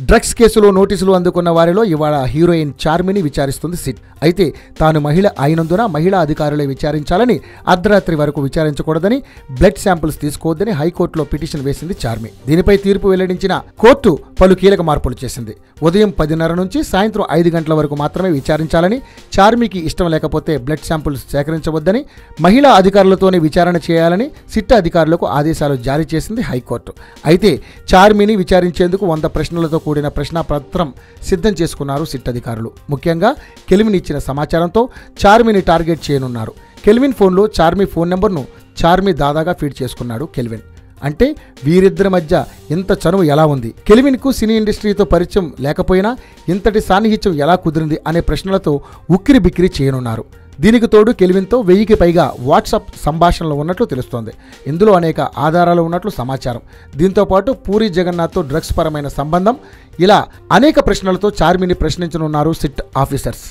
Drugs కేసులో నోటీసులు అందుకున్న వారిలో ఇవాళ హీరోయిన్ చార్మిని విచారిస్తుంది సిట్. అయితే తాను మహిళ అయినందున మహిళా అధికారులే విచారించాలని, అర్ధరాత్రి వరకు విచారించకూడదని, బ్లడ్ శాంపిల్స్ తీసుకోవద్దని హైకోర్టులో పిటిషన్ వేసింది చార్మి. దీనిపై తీర్పు వెల్లడించిన కోర్టు పలు కీలక మార్పులు చేసింది. ఉదయం 10:30 నుంచి సాయంత్రం 5 గంటల వరకు మాత్రమే విచారించాలని, చార్మికి ఇష్టం లేకపోతే బ్లడ్ శాంపిల్స్ సేకరించవద్దని, మహిళా అధికారులతోనే విచారణ చేయాలని సిట్ అధికారులకు ఆదేశాలు జారీ చేసింది హైకోర్టు. అయితే చార్మిని విచారించేందుకు 100 ప్రశ్నలతో కూడిన ప్రశ్నాపత్రం సిద్ధం చేసుకున్నారు సిట్ అధికారులు. ముఖ్యంగా కెల్విన్ ఇచ్చిన సమాచారంతో చార్మిని టార్గెట్ చేయనున్నారు. కెల్విన్ ఫోన్లో చార్మి ఫోన్ నెంబర్ను చార్మి దాదాగా ఫీడ్ చేసుకున్నాడు కెల్విన్. అంటే వీరిద్దరి మధ్య ఇంత చనువు ఎలా ఉంది, కెల్విన్కు సినీ ఇండస్ట్రీతో పరిచయం లేకపోయినా ఇంతటి సాన్నిహిత్యం ఎలా కుదిరింది అనే ప్రశ్నలతో ఉక్కిరి బిక్కిరి చేయనున్నారు. దీనికి తోడు కెల్విన్తో 1000కి పైగా వాట్సాప్ సంభాషణలు ఉన్నట్లు తెలుస్తోంది. ఇందులో అనేక ఆధారాలు ఉన్నట్లు సమాచారం. దీంతోపాటు పూరి జగన్నాథ్తో డ్రగ్స్ పరమైన సంబంధం, ఇలా అనేక ప్రశ్నలతో చార్మిని ప్రశ్నించనున్నారు సిట్ ఆఫీసర్స్.